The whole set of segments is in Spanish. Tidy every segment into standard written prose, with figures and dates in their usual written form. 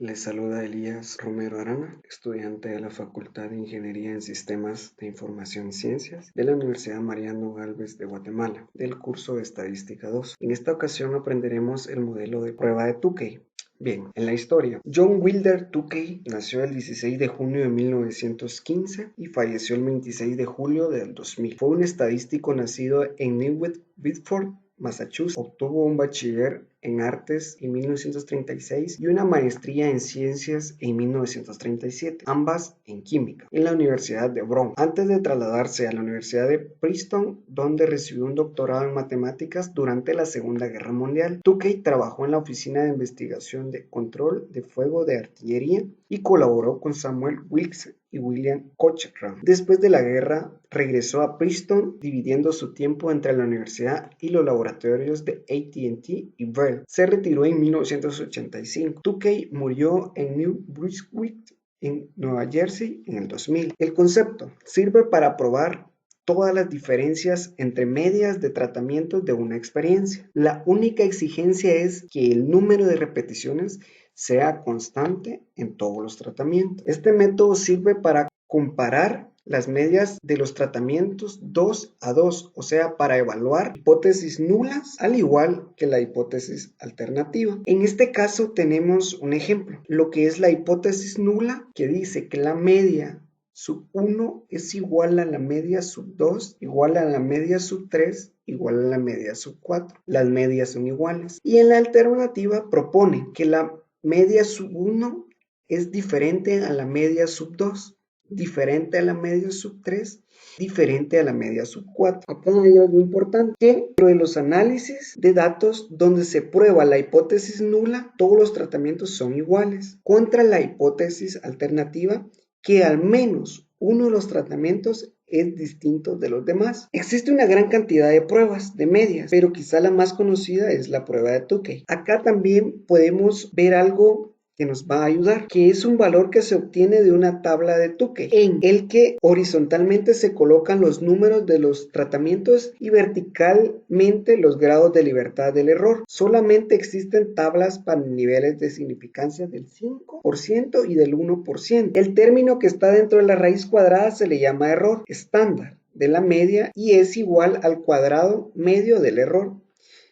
Les saluda Elías Romero Arana, estudiante de la Facultad de Ingeniería en Sistemas de Información y Ciencias de la Universidad Mariano Gálvez de Guatemala, del curso de Estadística 2. En esta ocasión aprenderemos el modelo de prueba de Tukey. Bien, en la historia, John Wilder Tukey nació el 16 de junio de 1915 y falleció el 26 de julio del 2000. Fue un estadístico nacido en New Bedford, Massachusetts. Obtuvo un bachiller en artes en 1936 y una maestría en ciencias en 1937, ambas en química, en la Universidad de Brown, antes de trasladarse a la Universidad de Princeton, donde recibió un doctorado en matemáticas durante la Segunda Guerra Mundial. Tukey trabajó en la Oficina de Investigación de Control de Fuego de Artillería y colaboró con Samuel Wilkes y William Cochrane. Después de la guerra, regresó a Princeton, dividiendo su tiempo entre la universidad y los laboratorios de AT&T y Bell. Se retiró en 1985. Tukey murió en New Brunswick, en Nueva Jersey, en el 2000. El concepto sirve para probar todas las diferencias entre medias de tratamiento de una experiencia. La única exigencia es que el número de repeticiones sea constante en todos los tratamientos. Este método sirve para comparar las medias de los tratamientos 2 a 2, o sea, para evaluar hipótesis nulas, al igual que la hipótesis alternativa. En este caso tenemos un ejemplo, lo que es la hipótesis nula, que dice que la media sub 1 es igual a la media sub 2, igual a la media sub 3, igual a la media sub 4. Las medias son iguales. Y en la alternativa propone que la media sub 1 es diferente a la media sub 2, diferente a la media sub 3, diferente a la media sub 4. Acá hay algo importante, que dentro de los análisis de datos donde se prueba la hipótesis nula, todos los tratamientos son iguales, contra la hipótesis alternativa, que al menos uno de los tratamientos es distinto de los demás. Existe una gran cantidad de pruebas de medias, pero quizá la más conocida es la prueba de Tukey. Acá también podemos ver algo que nos va a ayudar, que es un valor que se obtiene de una tabla de Tukey, en el que horizontalmente se colocan los números de los tratamientos y verticalmente los grados de libertad del error. Solamente existen tablas para niveles de significancia del 5% y del 1%. El término que está dentro de la raíz cuadrada se le llama error estándar de la media y es igual al cuadrado medio del error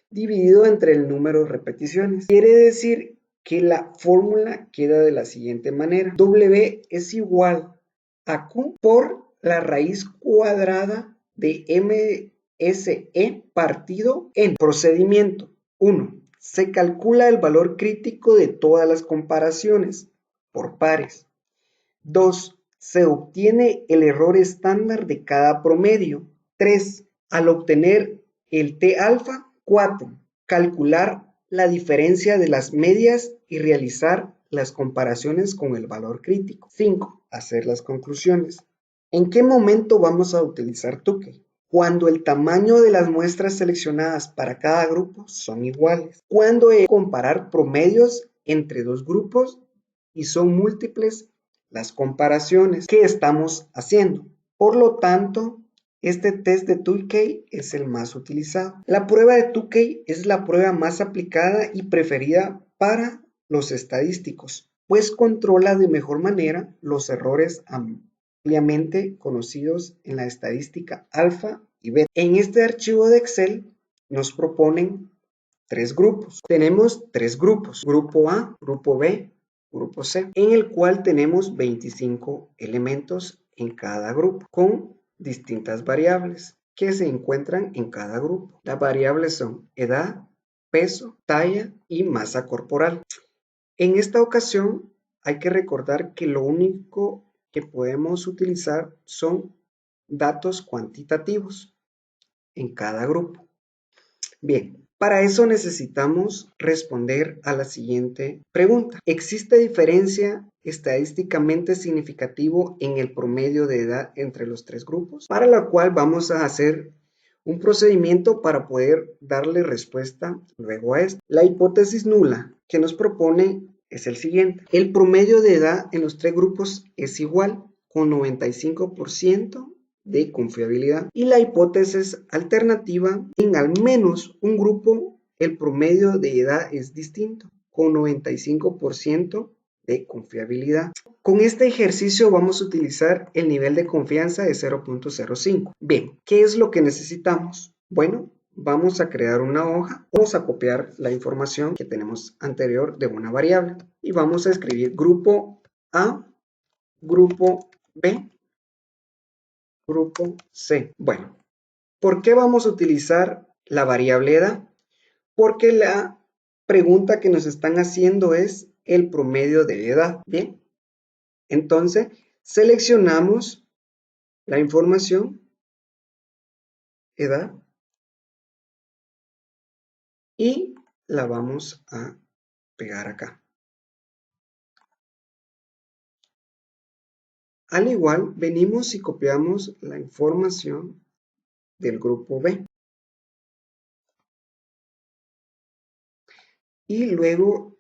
dividido entre el número de repeticiones. Quiere decir que la fórmula queda de la siguiente manera. W es igual a Q por la raíz cuadrada de MSE partido en procedimiento. 1. Se calcula el valor crítico de todas las comparaciones por pares. 2. Se obtiene el error estándar de cada promedio. 3. Al obtener el T alfa. 4. Calcular la diferencia de las medias y realizar las comparaciones con el valor crítico. 5. Hacer las conclusiones. ¿En qué momento vamos a utilizar Tukey? Cuando el tamaño de las muestras seleccionadas para cada grupo son iguales. Cuando he de comparar promedios entre dos grupos y son múltiples las comparaciones que estamos haciendo. Por lo tanto, este test de Tukey es el más utilizado. La prueba de Tukey es la prueba más aplicada y preferida para los estadísticos, pues controla de mejor manera los errores ampliamente conocidos en la estadística alfa y beta. En este archivo de Excel nos proponen tres grupos. Tenemos tres grupos, grupo A, grupo B, grupo C, en el cual tenemos 25 elementos en cada grupo, con distintas variables que se encuentran en cada grupo. Las variables son edad, peso, talla y masa corporal. En esta ocasión hay que recordar que lo único que podemos utilizar son datos cuantitativos en cada grupo. Bien, para eso necesitamos responder a la siguiente pregunta. ¿Existe diferencia estadísticamente significativo en el promedio de edad entre los tres grupos? Para la cual vamos a hacer un procedimiento para poder darle respuesta luego a esto. La hipótesis nula que nos propone es el siguiente. El promedio de edad en los tres grupos es igual, con 95% de confiabilidad. Y la hipótesis alternativa, en al menos un grupo, el promedio de edad es distinto, con 95% de confiabilidad. Con este ejercicio vamos a utilizar el nivel de confianza de 0.05. Bien, ¿qué es lo que necesitamos? Bueno, vamos a crear una hoja, vamos a copiar la información que tenemos anterior de una variable y vamos a escribir grupo A, grupo B, grupo C. Bueno, ¿por qué vamos a utilizar la variable edad? Porque la pregunta que nos están haciendo es el promedio de edad. Bien, entonces seleccionamos la información, edad, y la vamos a pegar acá. Al igual, venimos y copiamos la información del grupo B. Y luego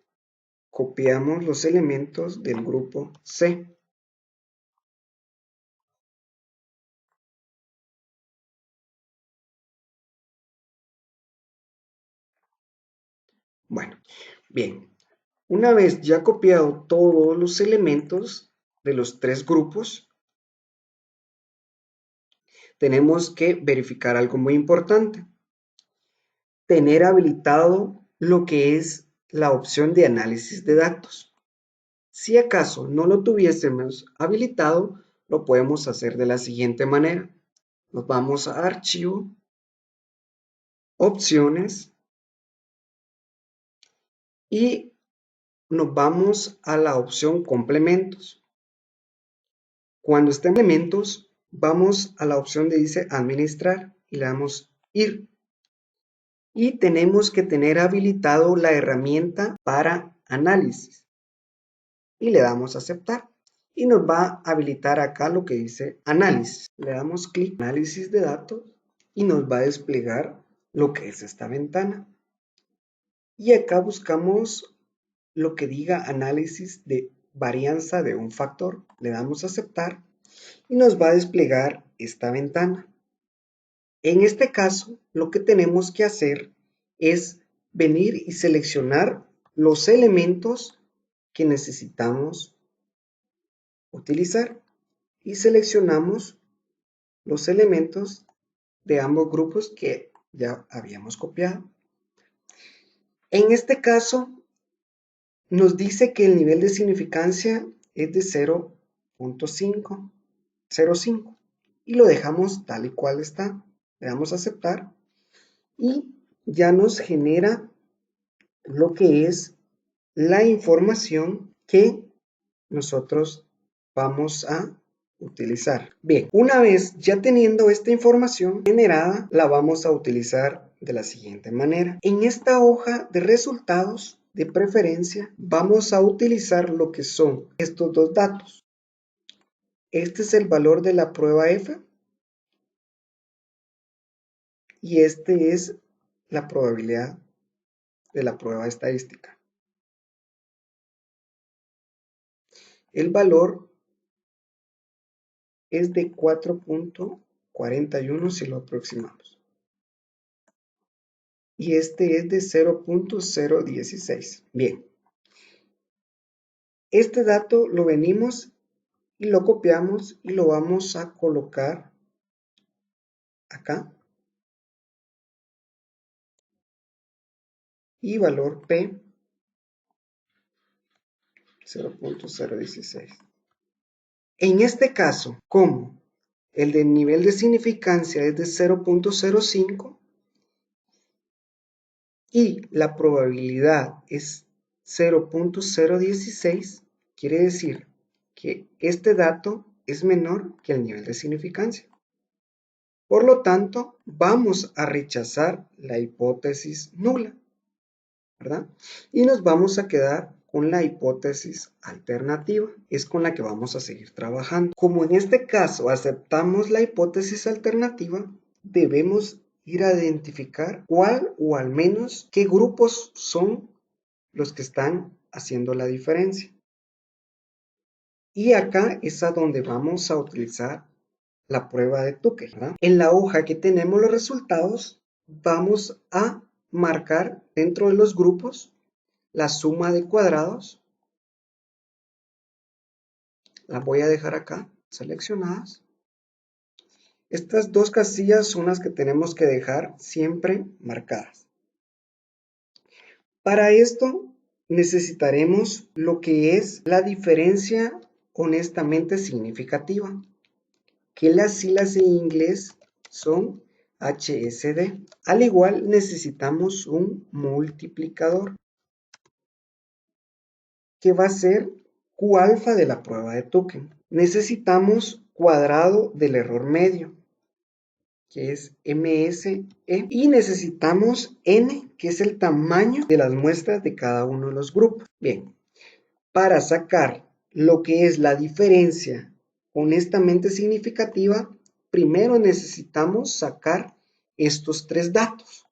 copiamos los elementos del grupo C. Bueno, bien. Una vez ya copiado todos los elementos de los tres grupos, tenemos que verificar algo muy importante. Tener habilitado lo que es la opción de análisis de datos. Si acaso no lo tuviésemos habilitado, lo podemos hacer de la siguiente manera. Nos vamos a Archivo, Opciones y nos vamos a la opción Complementos. Cuando esté en Complementos, vamos a la opción de dice Administrar y le damos Ir. Y tenemos que tener habilitado la herramienta para análisis. Y le damos a Aceptar. Y nos va a habilitar acá lo que dice Análisis. Le damos clic en Análisis de datos y nos va a desplegar lo que es esta ventana. Y acá buscamos lo que diga Análisis de varianza de un factor. Le damos a Aceptar y nos va a desplegar esta ventana. En este caso, lo que tenemos que hacer es venir y seleccionar los elementos que necesitamos utilizar y seleccionamos los elementos de ambos grupos que ya habíamos copiado. En este caso, nos dice que el nivel de significancia es de 0.5 y lo dejamos tal y cual está. Le damos a aceptar y ya nos genera lo que es la información que nosotros vamos a utilizar. Bien, una vez ya teniendo esta información generada, la vamos a utilizar de la siguiente manera. En esta hoja de resultados, de preferencia, vamos a utilizar lo que son estos dos datos. Este es el valor de la prueba F y este es la probabilidad de la prueba estadística. El valor es de 4.41 si lo aproximamos. Y este es de 0.016. Bien. Este dato lo venimos y lo copiamos y lo vamos a colocar acá. Y valor P 0.016. En este caso, como el del nivel de significancia es de 0.05 y la probabilidad es 0.016, quiere decir que este dato es menor que el nivel de significancia. Por lo tanto, vamos a rechazar la hipótesis nula, ¿verdad? Y nos vamos a quedar con la hipótesis alternativa, es con la que vamos a seguir trabajando. Como en este caso aceptamos la hipótesis alternativa, debemos ir a identificar cuál o al menos qué grupos son los que están haciendo la diferencia. Y acá es a donde vamos a utilizar la prueba de Tucker, ¿verdad? En la hoja que tenemos los resultados, vamos a marcar dentro de los grupos la suma de cuadrados las voy a dejar acá seleccionadas. Estas dos casillas son las que tenemos que dejar siempre marcadas. Para esto necesitaremos lo que es la diferencia honestamente significativa, que las siglas en inglés son HSD. Al igual necesitamos un multiplicador, que va a ser Q alfa de la prueba de Turing. Necesitamos cuadrado del error medio, que es MSE, y necesitamos N, que es el tamaño de las muestras de cada uno de los grupos. Bien, para sacar lo que es la diferencia honestamente significativa, primero necesitamos sacar estos tres datos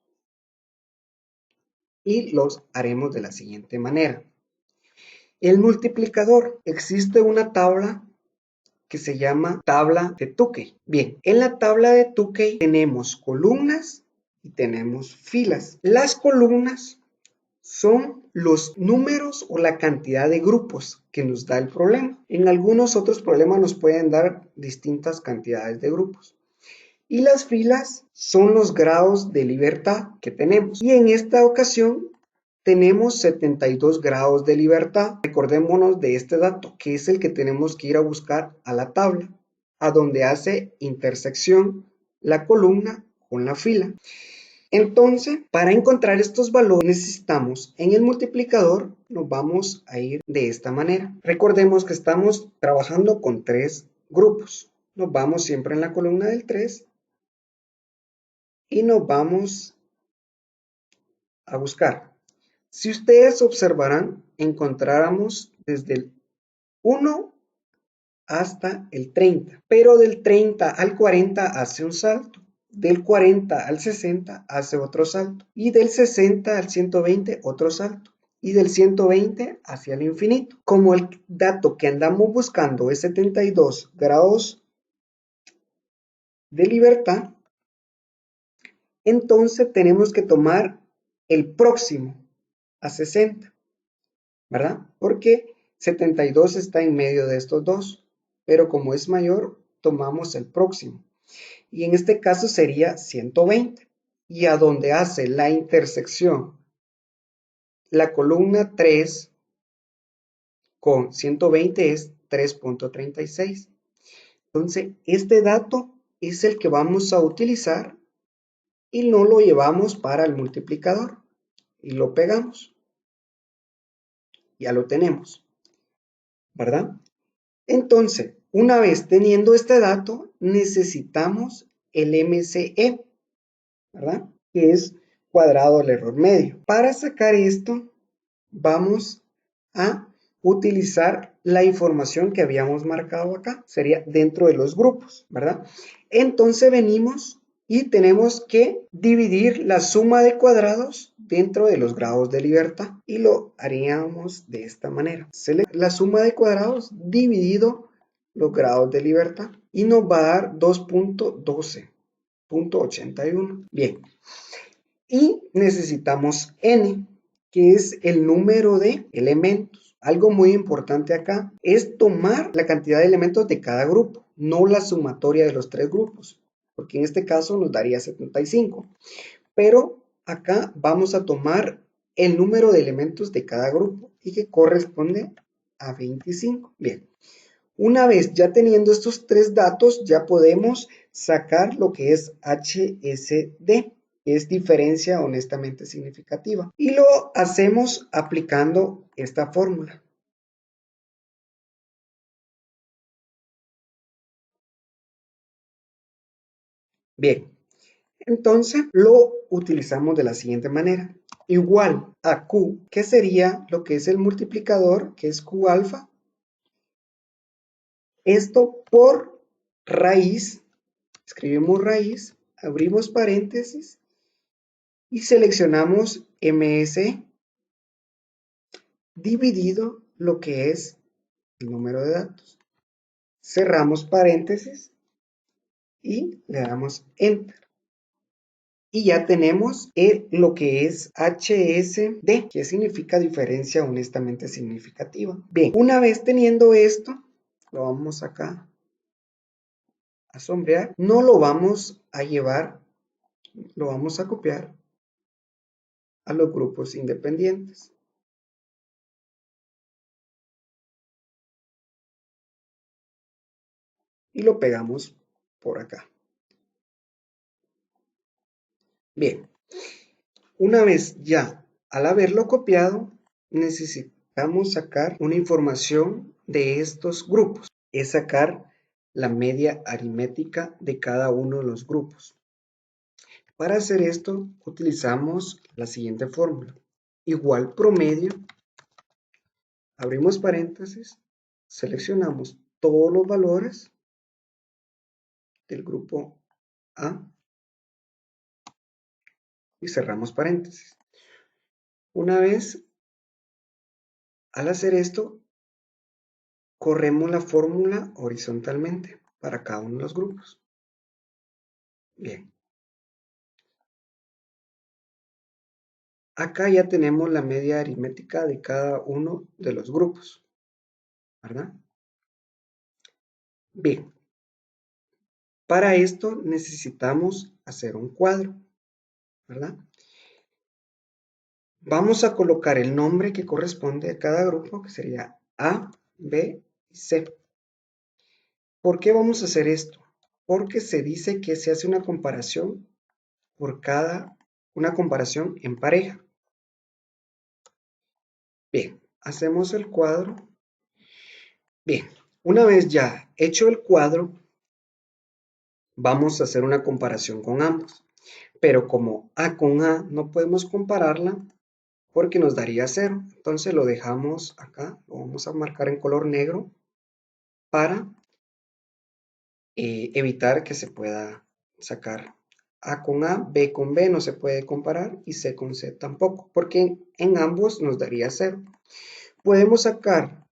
y los haremos de la siguiente manera. El multiplicador, existe una tabla que se llama tabla de Tukey. Bien, en la tabla de Tukey tenemos columnas y tenemos filas. Las columnas son los números o la cantidad de grupos que nos da el problema. En algunos otros problemas nos pueden dar distintas cantidades de grupos. Y las filas son los grados de libertad que tenemos. Y en esta ocasión tenemos 72 grados de libertad. Recordémonos de este dato, que es el que tenemos que ir a buscar a la tabla, a donde hace intersección la columna con la fila. Entonces, para encontrar estos valores necesitamos en el multiplicador, nos vamos a ir de esta manera. Recordemos que estamos trabajando con tres grupos. Nos vamos siempre en la columna del 3 y nos vamos a buscar. Si ustedes observarán, encontráramos desde el 1 hasta el 30, pero del 30 al 40 hace un salto. Del 40 al 60 hace otro salto, y del 60 al 120 otro salto, y del 120 hacia el infinito. Como el dato que andamos buscando es 72 grados de libertad, entonces tenemos que tomar el próximo a 60, ¿verdad? Porque 72 está en medio de estos dos, pero como es mayor, tomamos el próximo. Y en este caso sería 120. Y a donde hace la intersección la columna 3 con 120 es 3.36. Entonces, este dato es el que vamos a utilizar y no lo llevamos para el multiplicador. Y lo pegamos. Ya lo tenemos, ¿verdad? Entonces, una vez teniendo este dato, necesitamos el MCE, ¿verdad? Que es cuadrado del error medio. Para sacar esto, vamos a utilizar la información que habíamos marcado acá. Sería dentro de los grupos, ¿verdad? Entonces venimos y tenemos que dividir la suma de cuadrados dentro de los grados de libertad. Y lo haríamos de esta manera. La suma de cuadrados dividido los grados de libertad. Y nos va a dar 2.12.81. Bien. Y necesitamos n, que es el número de elementos. Algo muy importante acá es tomar la cantidad de elementos de cada grupo, no la sumatoria de los tres grupos, porque en este caso nos daría 75. Pero acá vamos a tomar el número de elementos de cada grupo y que corresponde a 25. Bien, una vez ya teniendo estos tres datos, ya podemos sacar lo que es HSD. Es diferencia honestamente significativa. Y lo hacemos aplicando esta fórmula. Bien, entonces lo utilizamos de la siguiente manera. Igual a Q, que sería lo que es el multiplicador, que es Q alfa. Esto por raíz, escribimos raíz, abrimos paréntesis y seleccionamos MS dividido lo que es el número de datos. Cerramos paréntesis y le damos Enter. Y ya tenemos lo que es HSD, que significa diferencia honestamente significativa. Bien, una vez teniendo esto, lo vamos acá a sombrear. No lo vamos a llevar, lo vamos a copiar a los grupos independientes. Y lo pegamos por acá. Bien, una vez ya al haberlo copiado, necesitamos sacar una información de estos grupos. Es sacar la media aritmética de cada uno de los grupos. Para hacer esto, utilizamos la siguiente fórmula. Igual promedio, abrimos paréntesis, seleccionamos todos los valores del grupo A y cerramos paréntesis. Una vez al hacer esto, corremos la fórmula horizontalmente para cada uno de los grupos. Bien. Acá ya tenemos la media aritmética de cada uno de los grupos, ¿verdad? Bien. Para esto necesitamos hacer un cuadro, ¿verdad? Vamos a colocar el nombre que corresponde a cada grupo, que sería A, B y C. ¿Por qué vamos a hacer esto? Porque se dice que se hace una comparación una comparación en pareja. Bien, hacemos el cuadro. Bien, una vez ya hecho el cuadro, vamos a hacer una comparación con ambos. Pero como A con A no podemos compararla porque nos daría 0. Entonces lo dejamos acá, lo vamos a marcar en color negro para evitar que se pueda sacar A con A, B con B no se puede comparar y C con C tampoco, porque en ambos nos daría 0. Podemos sacar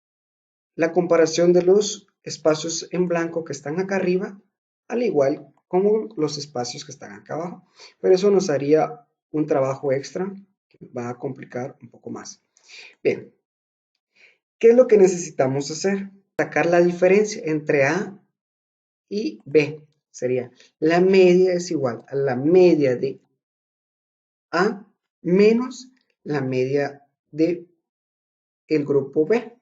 la comparación de los espacios en blanco que están acá arriba, al igual como los espacios que están acá abajo, pero eso nos haría un trabajo extra que va a complicar un poco más. Bien, ¿qué es lo que necesitamos hacer? Sacar la diferencia entre A y B. Sería la media es igual a la media de A menos la media de el grupo B.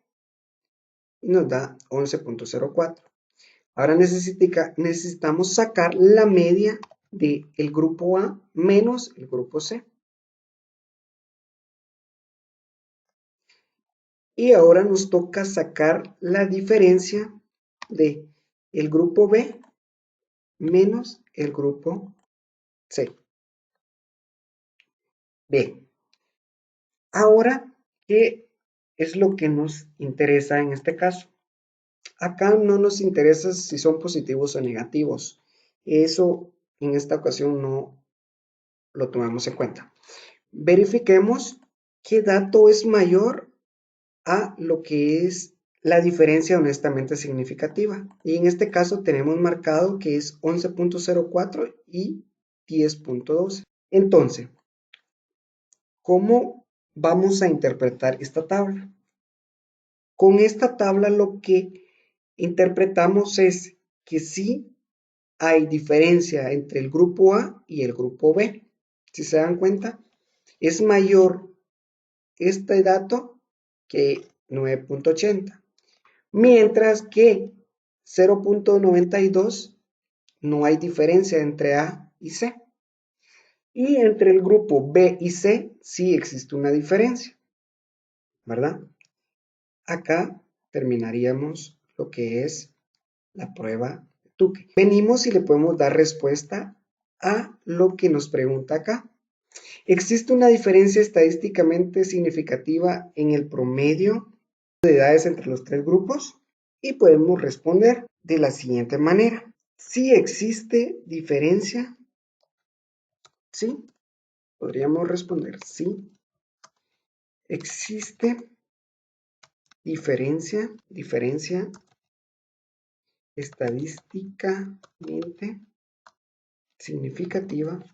Y nos da 11.04. Ahora necesitamos sacar la media del grupo A menos el grupo C. Y ahora nos toca sacar la diferencia de el grupo B menos el grupo C. Bien, ahora, ¿qué es lo que nos interesa en este caso? Acá no nos interesa si son positivos o negativos. Eso en esta ocasión no lo tomamos en cuenta. Verifiquemos qué dato es mayor a lo que es la diferencia honestamente significativa. Y en este caso tenemos marcado que es 11.04 y 10.12. Entonces, ¿cómo vamos a interpretar esta tabla? Con esta tabla lo que interpretamos es que sí hay diferencia entre el grupo A y el grupo B. Si se dan cuenta, es mayor este dato que 9.80, mientras que 0.92 no hay diferencia entre A y C. Y entre el grupo B y C sí existe una diferencia, ¿verdad? Acá terminaríamos lo que es la prueba de Tukey. Venimos y le podemos dar respuesta a lo que nos pregunta acá. ¿Existe una diferencia estadísticamente significativa en el promedio de edades entre los tres grupos? Y podemos responder de la siguiente manera. Si existe diferencia, sí, podríamos responder sí. Existe diferencia estadísticamente significativa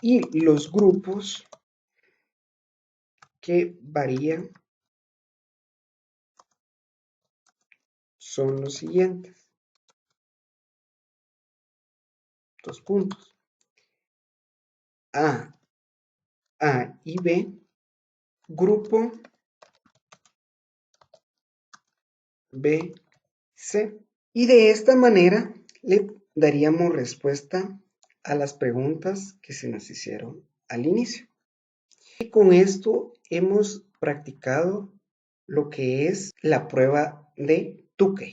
y los grupos que varían son los siguientes. Dos puntos. A y B, grupo B, C. Y de esta manera le daríamos respuesta a las preguntas que se nos hicieron al inicio. Y con esto hemos practicado lo que es la prueba de Tukey.